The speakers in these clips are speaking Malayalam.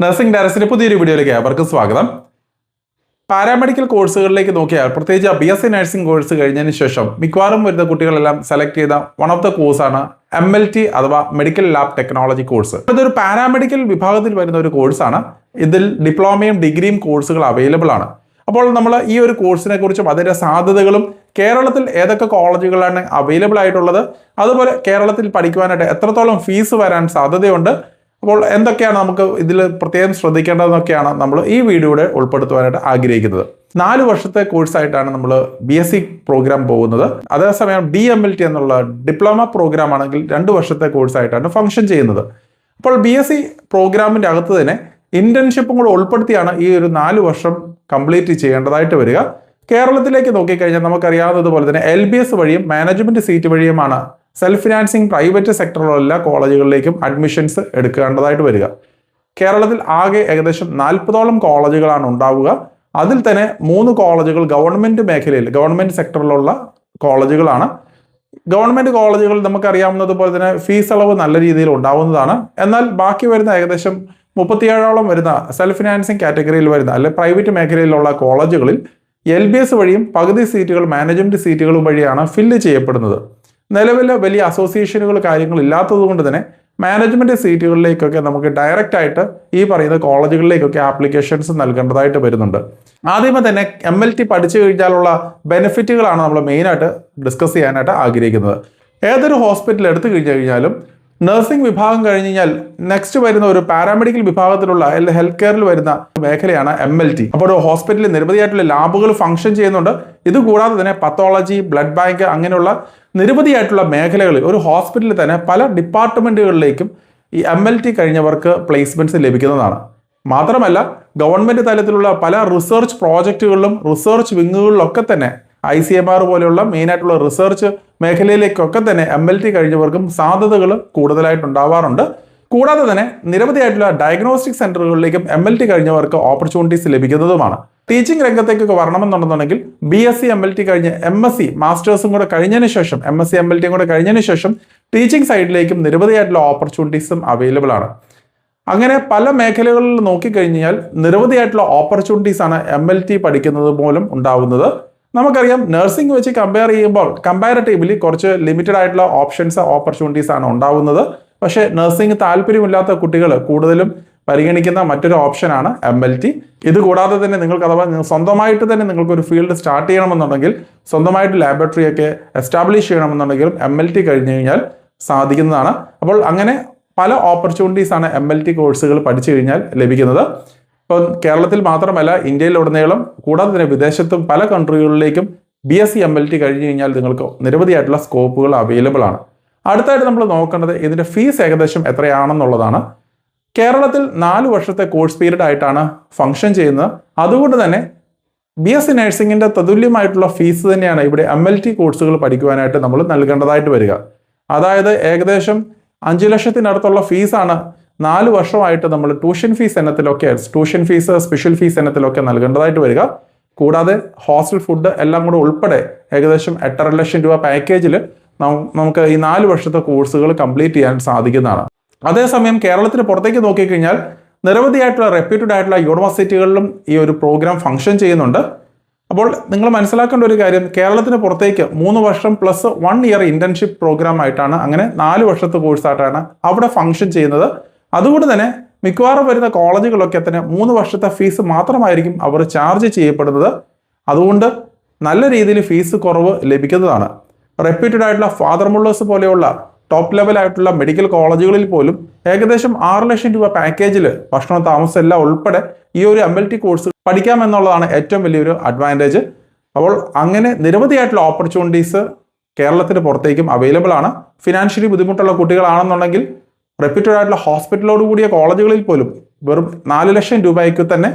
നഴ്സിംഗ് ഡയറക്ടറിന്റെ പുതിയൊരു വീഡിയോയിലേക്ക് അവർക്ക് സ്വാഗതം. പാരാമെഡിക്കൽ കോഴ്സുകളിലേക്ക് നോക്കിയാൽ പ്രത്യേകിച്ച് BSc നഴ്സിംഗ് കോഴ്സ് കഴിഞ്ഞതിന് ശേഷം മിക്കവാറും വരുന്ന കുട്ടികളെല്ലാം സെലക്ട് ചെയ്ത വൺ ഓഫ് ദ കോഴ്സാണ് MLT അഥവാ മെഡിക്കൽ ലാബ് ടെക്നോളജി കോഴ്സ്. ഇതൊരു പാരാമെഡിക്കൽ വിഭാഗത്തിൽ വരുന്ന ഒരു കോഴ്സാണ്. ഇതിൽ ഡിപ്ലോമയും ഡിഗ്രിയും കോഴ്സുകൾ അവൈലബിൾ ആണ്. അപ്പോൾ നമ്മൾ ഈ ഒരു കോഴ്സിനെ കുറിച്ചും അതിൻ്റെ സാധ്യതകളും കേരളത്തിൽ ഏതൊക്കെ കോളേജുകളാണ് അവൈലബിൾ ആയിട്ടുള്ളത്, അതുപോലെ കേരളത്തിൽ പഠിക്കുവാനായിട്ട് എത്രത്തോളം ഫീസ് വരാൻ സാധ്യതയുണ്ട്, അപ്പോൾ എന്തൊക്കെയാണ് നമുക്ക് ഇതിൽ പ്രത്യേകം ശ്രദ്ധിക്കേണ്ടതെന്നൊക്കെയാണ് നമ്മൾ ഈ വീഡിയോയുടെ ഉൾപ്പെടുത്തുവാനായിട്ട് ആഗ്രഹിക്കുന്നത്. 4 വർഷത്തെ കോഴ്സായിട്ടാണ് നമ്മൾ BSc പ്രോഗ്രാം പോകുന്നത്. അതേസമയം DMLT എന്നുള്ള ഡിപ്ലോമ പ്രോഗ്രാം ആണെങ്കിൽ 2 വർഷത്തെ കോഴ്സായിട്ടാണ് ഫംഗ്ഷൻ ചെയ്യുന്നത്. അപ്പോൾ BSc പ്രോഗ്രാമിൻ്റെ അകത്ത് തന്നെ ഇന്റേൺഷിപ്പും കൂടെ ഉൾപ്പെടുത്തിയാണ് ഈ ഒരു 4 വർഷം കംപ്ലീറ്റ് ചെയ്യേണ്ടതായിട്ട് വരിക. കേരളത്തിലേക്ക് നോക്കിക്കഴിഞ്ഞാൽ നമുക്കറിയാവുന്നതുപോലെ തന്നെ LBS വഴിയും മാനേജ്മെന്റ് സീറ്റ് വഴിയുമാണ് സെൽഫ് ഫിനാൻസിങ് പ്രൈവറ്റ് സെക്ടറിലുള്ള എല്ലാ കോളേജുകളിലേക്കും അഡ്മിഷൻസ് എടുക്കേണ്ടതായിട്ട് വരിക. കേരളത്തിൽ ആകെ ഏകദേശം 40ഓളം കോളേജുകളാണ് ഉണ്ടാവുക. അതിൽ തന്നെ 3 കോളേജുകൾ ഗവൺമെന്റ് മേഖലയിൽ ഗവൺമെന്റ് സെക്ടറിലുള്ള കോളേജുകളാണ്. ഗവൺമെന്റ് കോളേജുകൾ നമുക്കറിയാവുന്നതുപോലെ തന്നെ ഫീസ് അളവ് നല്ല രീതിയിൽ ഉണ്ടാവുന്നതാണ്. എന്നാൽ ബാക്കി വരുന്ന ഏകദേശം 37ഓളം വരുന്ന സെൽഫ് ഫിനാൻസിങ് കാറ്റഗറിയിൽ വരുന്ന അല്ലെങ്കിൽ പ്രൈവറ്റ് മേഖലയിലുള്ള കോളേജുകളിൽ LBS വഴിയും പകുതി സീറ്റുകൾ മാനേജ്മെന്റ് സീറ്റുകളും വഴിയാണ് ഫില്ല് ചെയ്യപ്പെടുന്നത്. നിലവിൽ വലിയ അസോസിയേഷനുകൾ കാര്യങ്ങൾ ഇല്ലാത്തത് കൊണ്ട് തന്നെ മാനേജ്മെന്റ് സീറ്റുകളിലേക്കൊക്കെ നമുക്ക് ഡയറക്റ്റ് ആയിട്ട് ഈ പറയുന്ന കോളേജുകളിലേക്കൊക്കെ ആപ്ലിക്കേഷൻസ് നൽകേണ്ടതായിട്ട് വരുന്നുണ്ട്. ആദ്യമേ തന്നെ MLT പഠിച്ചു കഴിഞ്ഞാലുള്ള ബെനിഫിറ്റുകളാണ് നമ്മൾ മെയിനായിട്ട് ഡിസ്കസ് ചെയ്യാനായിട്ട് ആഗ്രഹിക്കുന്നത്. ഏതൊരു ഹോസ്പിറ്റൽ എടുത്തു കഴിഞ്ഞാലും നഴ്സിംഗ് വിഭാഗം കഴിഞ്ഞ് കഴിഞ്ഞാൽ നെക്സ്റ്റ് വരുന്ന ഒരു പാരാമെഡിക്കൽ വിഭാഗത്തിലുള്ള ഹെൽത്ത് കെയറിൽ വരുന്ന മേഖലയാണ് MLT. അപ്പോൾ ഒരു ഹോസ്പിറ്റലിൽ നിരവധിയായിട്ടുള്ള ലാബുകൾ ഫംഗ്ഷൻ ചെയ്യുന്നുണ്ട്. ഇതുകൂടാതെ തന്നെ പത്തോളജി, ബ്ലഡ് ബാങ്ക് അങ്ങനെയുള്ള നിരവധിയായിട്ടുള്ള മേഖലകളിൽ ഒരു ഹോസ്പിറ്റലിൽ തന്നെ പല ഡിപ്പാർട്ട്മെന്റുകളിലേക്കും ഈ MLT കഴിഞ്ഞവർക്ക് പ്ലേസ്മെന്റ്സ് ലഭിക്കുന്നതാണ്. മാത്രമല്ല ഗവൺമെന്റ് തലത്തിലുള്ള പല റിസർച്ച് പ്രോജക്റ്റുകളിലും റിസർച്ച് വിങ്ങുകളിലൊക്കെ തന്നെ ICMR പോലെയുള്ള മെയിനായിട്ടുള്ള റിസർച്ച് മേഖലയിലേക്കൊക്കെ തന്നെ MLT കഴിഞ്ഞവർക്കും സാധ്യതകൾ കൂടുതലായിട്ട് ഉണ്ടാവാറുണ്ട്. കൂടാതെ തന്നെ നിരവധിയായിട്ടുള്ള ഡയഗ്നോസ്റ്റിക് സെന്ററുകളിലേക്കും MLT കഴിഞ്ഞവർക്ക് ഓപ്പർച്യൂണിറ്റീസ് ലഭിക്കുന്നതുമാണ്. ടീച്ചിങ് രംഗത്തേക്കൊക്കെ വരണമെന്നുണ്ടെന്നുണ്ടെങ്കിൽ BSc MLT കഴിഞ്ഞ് MSc മാസ്റ്റേഴ്സും കൂടെ കഴിഞ്ഞതിന് ശേഷം MSc MLTയും കൂടെ കഴിഞ്ഞതിന് ശേഷം ടീച്ചിങ് സൈഡിലേക്കും നിരവധിയായിട്ടുള്ള ഓപ്പർച്യൂണിറ്റീസും അവൈലബിൾ ആണ്. അങ്ങനെ പല മേഖലകളിൽ നോക്കിക്കഴിഞ്ഞാൽ നിരവധിയായിട്ടുള്ള ഓപ്പർച്യൂണിറ്റീസ് ആണ് MLT പഠിക്കുന്നത് മൂലം ഉണ്ടാവുന്നത്. നമുക്കറിയാം നഴ്സിംഗ് വെച്ച് കമ്പയർ ചെയ്യുമ്പോൾ കമ്പാരിറ്റീവ്ലി കുറച്ച് ലിമിറ്റഡ് ആയിട്ടുള്ള ഓപ്പർച്യൂണിറ്റീസ് ആണ് ഉണ്ടാവുന്നത്. പക്ഷേ നഴ്സിംഗ് താല്പര്യമില്ലാത്ത കുട്ടികൾ കൂടുതലും പരിഗണിക്കുന്ന മറ്റൊരു ഓപ്ഷനാണ് MLT. ഇത് കൂടാതെ തന്നെ നിങ്ങൾക്ക് അഥവാ സ്വന്തമായിട്ട് തന്നെ നിങ്ങൾക്കൊരു ഫീൽഡ് സ്റ്റാർട്ട് ചെയ്യണമെന്നുണ്ടെങ്കിൽ, സ്വന്തമായിട്ട് ലാബറട്ടറി ഒക്കെ എസ്റ്റാബ്ലിഷ് ചെയ്യണമെന്നുണ്ടെങ്കിലും MLT കഴിഞ്ഞു കഴിഞ്ഞാൽ സാധിക്കുന്നതാണ്. അപ്പോൾ അങ്ങനെ പല ഓപ്പർച്യൂണിറ്റീസ് ആണ് MLT കോഴ്സുകൾ പഠിച്ചു കഴിഞ്ഞാൽ ലഭിക്കുന്നത്. ഇപ്പോൾ കേരളത്തിൽ മാത്രമല്ല ഇന്ത്യയിലുടനീളം കൂടാതെ തന്നെ വിദേശത്തും പല കൺട്രികളിലേക്കും BSc MLT കഴിഞ്ഞു കഴിഞ്ഞാൽ നിങ്ങൾക്ക് നിരവധിയായിട്ടുള്ള സ്കോപ്പുകൾ അവൈലബിൾ ആണ്. അടുത്തായിട്ട് നമ്മൾ നോക്കേണ്ടത് ഇതിൻ്റെ ഫീസ് ഏകദേശം എത്രയാണെന്നുള്ളതാണ്. കേരളത്തിൽ 4 വർഷത്തെ കോഴ്സ് പീരീഡ് ആയിട്ടാണ് ഫംഗ്ഷൻ ചെയ്യുന്നത്. അതുകൊണ്ട് തന്നെ BSc നഴ്സിംഗിൻ്റെ തതുല്യമായിട്ടുള്ള ഫീസ് തന്നെയാണ് ഇവിടെ MLT കോഴ്സുകൾ പഠിക്കുവാനായിട്ട് നമ്മൾ നൽകേണ്ടതായിട്ട് വരിക. അതായത് ഏകദേശം 5 ലക്ഷത്തിനടുത്തുള്ള ഫീസാണ് 4 വർഷമായിട്ട് നമ്മൾ ട്യൂഷൻ ഫീസ് സ്പെഷ്യൽ ഫീസ് ഇനത്തിലൊക്കെ നൽകേണ്ടതായിട്ട് വരിക. കൂടാതെ ഹോസ്റ്റൽ ഫുഡ് എല്ലാം കൂടെ ഉൾപ്പെടെ ഏകദേശം 8.5 ലക്ഷം രൂപ പാക്കേജിൽ നമുക്ക് ഈ 4 വർഷത്തെ കോഴ്സുകൾ കംപ്ലീറ്റ് ചെയ്യാൻ സാധിക്കുന്നതാണ്. അതേസമയം കേരളത്തിന് പുറത്തേക്ക് നോക്കിക്കഴിഞ്ഞാൽ നിരവധിയായിട്ടുള്ള റെപ്യൂട്ടഡ് ആയിട്ടുള്ള യൂണിവേഴ്സിറ്റികളിലും ഈ ഒരു പ്രോഗ്രാം ഫംഗ്ഷൻ ചെയ്യുന്നുണ്ട്. അപ്പോൾ നിങ്ങൾ മനസ്സിലാക്കേണ്ട ഒരു കാര്യം, കേരളത്തിന് പുറത്തേക്ക് 3 വർഷം പ്ലസ് 1 ഇയർ ഇന്റേൺഷിപ്പ് പ്രോഗ്രാം ആയിട്ടാണ്, അങ്ങനെ 4 വർഷത്തെ കോഴ്സായിട്ടാണ് അവിടെ ഫംഗ്ഷൻ ചെയ്യുന്നത്. അതുകൊണ്ട് തന്നെ മിക്കവാറും വരുന്ന കോളേജുകളൊക്കെ തന്നെ 3 വർഷത്തെ ഫീസ് മാത്രമായിരിക്കും അവർ ചാർജ് ചെയ്യപ്പെടുന്നത്. അതുകൊണ്ട് നല്ല രീതിയിൽ ഫീസ് കുറവ് ലഭിക്കുന്നതാണ്. റെപ്യൂട്ടഡ് ആയിട്ടുള്ള ഫാദർ മുള്ളേഴ്സ് പോലെയുള്ള ടോപ്പ് ലെവലായിട്ടുള്ള മെഡിക്കൽ കോളേജുകളിൽ പോലും ഏകദേശം 6 ലക്ഷം രൂപ പാക്കേജിൽ ഭക്ഷണം, താമസം എല്ലാം ഉൾപ്പെടെ ഈ ഒരു MLT കോഴ്സ് പഠിക്കാമെന്നുള്ളതാണ് ഏറ്റവും വലിയൊരു അഡ്വാൻറ്റേജ്. അപ്പോൾ അങ്ങനെ നിരവധിയായിട്ടുള്ള ഓപ്പർച്യൂണിറ്റീസ് കേരളത്തിന് പുറത്തേക്കും അവൈലബിൾ ആണ്. ഫിനാൻഷ്യലി ബുദ്ധിമുട്ടുള്ള കുട്ടികളാണെന്നുണ്ടെങ്കിൽ റെപ്യൂട്ടഡ് ആയിട്ടുള്ള ഹോസ്പിറ്റലോട് കൂടിയ കോളേജുകളിൽ പോലും വെറും 4 ലക്ഷം രൂപയ്ക്ക് തന്നെ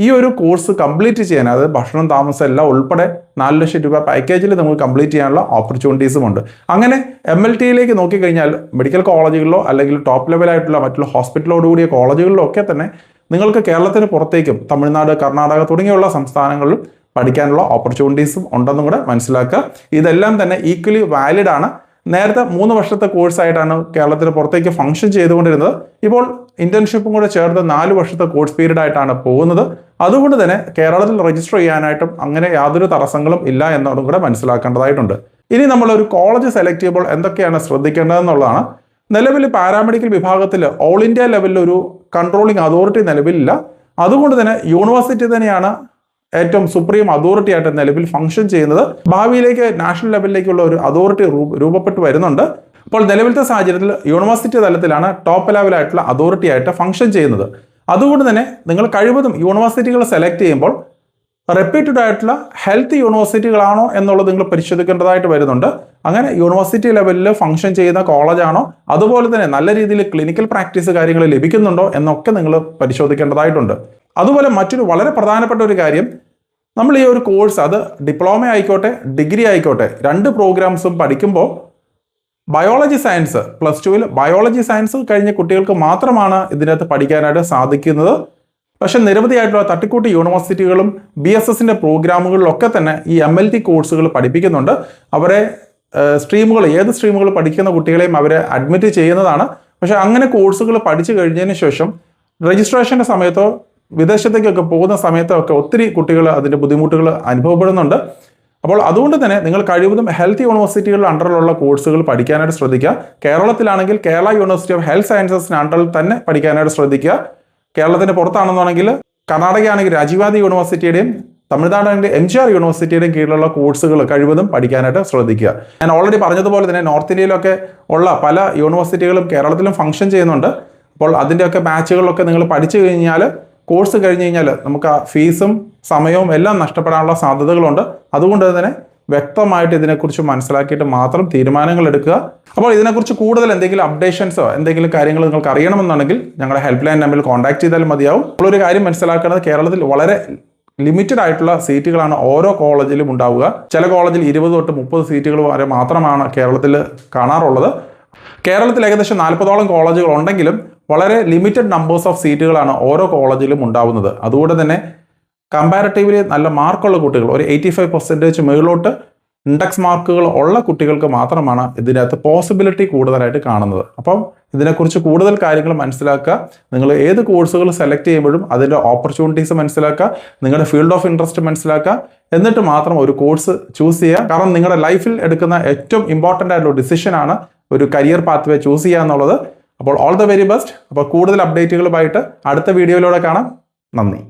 ഈ ഒരു കോഴ്സ് കംപ്ലീറ്റ് ചെയ്യാൻ, അതായത് ഭക്ഷണം, താമസം എല്ലാം ഉൾപ്പെടെ 4 ലക്ഷം രൂപ പാക്കേജിൽ നമുക്ക് കംപ്ലീറ്റ് ചെയ്യാനുള്ള ഓപ്പർച്യൂണിറ്റീസും ഉണ്ട്. അങ്ങനെ MLTയിലേക്ക് നോക്കിക്കഴിഞ്ഞാൽ മെഡിക്കൽ കോളേജുകളിലോ അല്ലെങ്കിൽ ടോപ്പ് ലെവലായിട്ടുള്ള മറ്റുള്ള ഹോസ്പിറ്റലോട് കൂടിയ കോളേജുകളിലോ ഒക്കെ തന്നെ നിങ്ങൾക്ക് കേരളത്തിന് പുറത്തേക്കും തമിഴ്നാട്, കർണാടക തുടങ്ങിയുള്ള സംസ്ഥാനങ്ങളിലും പഠിക്കാനുള്ള ഓപ്പർച്യൂണിറ്റീസും ഉണ്ടെന്നും കൂടെ മനസ്സിലാക്കുക. ഇതെല്ലാം തന്നെ ഈക്വലി വാലിഡ് ആണ്. നേരത്തെ 3 വർഷത്തെ കോഴ്സായിട്ടാണ് കേരളത്തിന് പുറത്തേക്ക് ഫംഗ്ഷൻ ചെയ്തുകൊണ്ടിരുന്നത്. ഇപ്പോൾ ഇന്റേൺഷിപ്പും കൂടെ ചേർത്ത് 4 വർഷത്തെ കോഴ്സ് പീരീഡ് ആയിട്ടാണ് പോകുന്നത്. അതുകൊണ്ട് തന്നെ കേരളത്തിൽ രജിസ്റ്റർ ചെയ്യാനായിട്ടും അങ്ങനെ യാതൊരു തടസ്സങ്ങളും ഇല്ല എന്നതും കൂടെ മനസ്സിലാക്കേണ്ടതായിട്ടുണ്ട്. ഇനി നമ്മളൊരു കോളേജ് സെലക്ട് ചെയ്യുമ്പോൾ എന്തൊക്കെയാണ് ശ്രദ്ധിക്കേണ്ടതെന്നുള്ളതാണ്. നിലവിൽ പാരാമെഡിക്കൽ വിഭാഗത്തിൽ ഓൾ ഇന്ത്യ ലെവലിൽ ഒരു കൺട്രോളിംഗ് അതോറിറ്റി നിലവിലില്ല. അതുകൊണ്ട് തന്നെ യൂണിവേഴ്സിറ്റി തന്നെയാണ് ഏറ്റവും സുപ്രീം അതോറിറ്റി ആയിട്ട് നിലവിൽ ഫംഗ്ഷൻ ചെയ്യുന്നത്. ഭാവിയിലേക്ക് നാഷണൽ ലെവലിലേക്കുള്ള ഒരു അതോറിറ്റി രൂപപ്പെട്ടു വരുന്നുണ്ട്. അപ്പോൾ നിലവിലത്തെ സാഹചര്യത്തിൽ യൂണിവേഴ്സിറ്റി തലത്തിലാണ് ടോപ്പ് ലെവലായിട്ടുള്ള അതോറിറ്റി ആയിട്ട് ഫംഗ്ഷൻ ചെയ്യുന്നത്. അതുകൊണ്ട് തന്നെ നിങ്ങൾ കഴിവതും യൂണിവേഴ്സിറ്റികൾ സെലക്ട് ചെയ്യുമ്പോൾ റെപ്യൂട്ടഡ് ആയിട്ടുള്ള ഹെൽത്ത് യൂണിവേഴ്സിറ്റികളാണോ എന്നുള്ളത് നിങ്ങൾ പരിശോധിക്കേണ്ടതായിട്ട് വരുന്നുണ്ട്. അങ്ങനെ യൂണിവേഴ്സിറ്റി ലെവലിൽ ഫംഗ്ഷൻ ചെയ്യുന്ന കോളേജാണോ, അതുപോലെ തന്നെ നല്ല രീതിയിൽ ക്ലിനിക്കൽ പ്രാക്ടീസ് കാര്യങ്ങൾ ലഭിക്കുന്നുണ്ടോ എന്നൊക്കെ നിങ്ങൾ പരിശോധിക്കേണ്ടതായിട്ടുണ്ട്. അതുപോലെ മറ്റൊരു വളരെ പ്രധാനപ്പെട്ട ഒരു കാര്യം, നമ്മൾ ഈ ഒരു കോഴ്സ് അത് ഡിപ്ലോമ ആയിക്കോട്ടെ ഡിഗ്രി ആയിക്കോട്ടെ 2 പ്രോഗ്രാംസും പഠിക്കുമ്പോൾ ബയോളജി സയൻസ് +2 ബയോളജി സയൻസ് കഴിഞ്ഞ കുട്ടികൾക്ക് മാത്രമാണ് ഇതിനകത്ത് പഠിക്കാനായിട്ട് സാധിക്കുന്നത്. പക്ഷെ നിരവധിയായിട്ടുള്ള തട്ടിക്കൂട്ടി യൂണിവേഴ്സിറ്റികളും BSSന്റെ പ്രോഗ്രാമുകളിലൊക്കെ തന്നെ ഈ MLT കോഴ്സുകൾ പഠിപ്പിക്കുന്നുണ്ട്. അവരെ സ്ട്രീമുകൾ ഏത് സ്ട്രീമുകൾ പഠിക്കുന്ന കുട്ടികളെയും അവരെ അഡ്മിറ്റ് ചെയ്യുന്നതാണ്. പക്ഷെ അങ്ങനെ കോഴ്സുകൾ പഠിച്ചു കഴിഞ്ഞതിന് ശേഷം രജിസ്ട്രേഷന്റെ സമയത്തോ വിദേശത്തേക്കൊക്കെ പോകുന്ന സമയത്തൊക്കെ ഒത്തിരി കുട്ടികൾ അതിൻ്റെ ബുദ്ധിമുട്ടുകൾ അനുഭവപ്പെടുന്നുണ്ട്. അപ്പോൾ അതുകൊണ്ട് തന്നെ നിങ്ങൾ കഴിവതും ഹെൽത്ത് യൂണിവേഴ്സിറ്റികളുടെ അണ്ടറിലുള്ള കോഴ്സുകൾ പഠിക്കാനായിട്ട് ശ്രദ്ധിക്കുക. കേരളത്തിലാണെങ്കിൽ കേരള യൂണിവേഴ്സിറ്റി ഓഫ് ഹെൽത്ത് സയൻസസിന് അണ്ടറിൽ തന്നെ പഠിക്കാനായിട്ട് ശ്രദ്ധിക്കുക. കേരളത്തിന് പുറത്താണെന്നുണ്ടെങ്കിൽ കർണാടകയാണെങ്കിൽ രാജീവാദി യൂണിവേഴ്സിറ്റിയുടെയും തമിഴ്നാടാണെങ്കിൽ MGR യൂണിവേഴ്സിറ്റിയുടെയും കീഴിലുള്ള കോഴ്സുകൾ കഴിവതും പഠിക്കാനായിട്ട് ശ്രദ്ധിക്കുക. ഞാൻ ഓൾറെഡി പറഞ്ഞതുപോലെ തന്നെ നോർത്ത് ഇന്ത്യയിലൊക്കെ ഉള്ള പല യൂണിവേഴ്സിറ്റികളും കേരളത്തിലും ഫംഗ്ഷൻ ചെയ്യുന്നുണ്ട്. അപ്പോൾ അതിൻ്റെയൊക്കെ ബാച്ചുകളിലൊക്കെ നിങ്ങൾ പഠിച്ചു കഴിഞ്ഞാൽ കോഴ്സ് കഴിഞ്ഞ് കഴിഞ്ഞാൽ നമുക്ക് ആ ഫീസും സമയവും എല്ലാം നഷ്ടപ്പെടാനുള്ള സാധ്യതകളുണ്ട്. അതുകൊണ്ട് തന്നെ വ്യക്തമായിട്ട് ഇതിനെക്കുറിച്ച് മനസ്സിലാക്കിയിട്ട് മാത്രം തീരുമാനങ്ങൾ എടുക്കുക. അപ്പോൾ ഇതിനെക്കുറിച്ച് കൂടുതൽ എന്തെങ്കിലും അപ്ഡേഷൻസോ എന്തെങ്കിലും കാര്യങ്ങൾ നിങ്ങൾക്ക് അറിയണമെന്നുണ്ടെങ്കിൽ ഞങ്ങളുടെ ഹെൽപ്പ് ലൈൻ നമ്പറിൽ കോൺടാക്ട് ചെയ്താൽ മതിയാവും. അപ്പോൾ ഒരു കാര്യം മനസ്സിലാക്കേണ്ടത്, കേരളത്തിൽ വളരെ ലിമിറ്റഡ് ആയിട്ടുള്ള സീറ്റുകളാണ് ഓരോ കോളേജിലും ഉണ്ടാവുക. ചില കോളേജിൽ 20 തൊട്ട് 30 സീറ്റുകൾ വരെ മാത്രമാണ് കേരളത്തിൽ കാണാറുള്ളത്. കേരളത്തിൽ ഏകദേശം 40ഓളം കോളേജുകൾ ഉണ്ടെങ്കിലും വളരെ ലിമിറ്റഡ് നമ്പേഴ്സ് ഓഫ് സീറ്റുകളാണ് ഓരോ കോളേജിലും ഉണ്ടാവുന്നത്. അതുകൊണ്ട് തന്നെ കമ്പാരിറ്റീവ്ലി നല്ല മാർക്കുള്ള കുട്ടികൾ, ഒരു 85% മുകളിലോട്ട് ഇൻഡെക്സ് മാർക്കുകൾ ഉള്ള കുട്ടികൾക്ക് മാത്രമാണ് ഇതിനകത്ത് പോസിബിലിറ്റി കൂടുതലായിട്ട് കാണുന്നത്. അപ്പം ഇതിനെക്കുറിച്ച് കൂടുതൽ കാര്യങ്ങൾ മനസ്സിലാക്കുക. നിങ്ങൾ ഏത് കോഴ്സുകൾ സെലക്ട് ചെയ്യുമ്പോഴും അതിൻ്റെ ഓപ്പർച്യൂണിറ്റീസ് മനസ്സിലാക്കുക, നിങ്ങളുടെ ഫീൽഡ് ഓഫ് ഇൻട്രസ്റ്റ് മനസ്സിലാക്കുക, എന്നിട്ട് മാത്രം ഒരു കോഴ്സ് ചൂസ് ചെയ്യുക. കാരണം നിങ്ങളുടെ ലൈഫിൽ എടുക്കുന്ന ഏറ്റവും ഇമ്പോർട്ടൻ്റ് ആയിട്ടുള്ള ഡിസിഷനാണ് ഒരു കരിയർ പാത്ത് വേ ചൂസ് ചെയ്യുക എന്നുള്ളത്. അപ്പോൾ ഓൾ ദ വെരി ബെസ്റ്റ്. അപ്പോൾ കൂടുതൽ അപ്ഡേറ്റുകളുമായിട്ട് അടുത്ത വീഡിയോയിലൂടെ കാണാം. നന്ദി.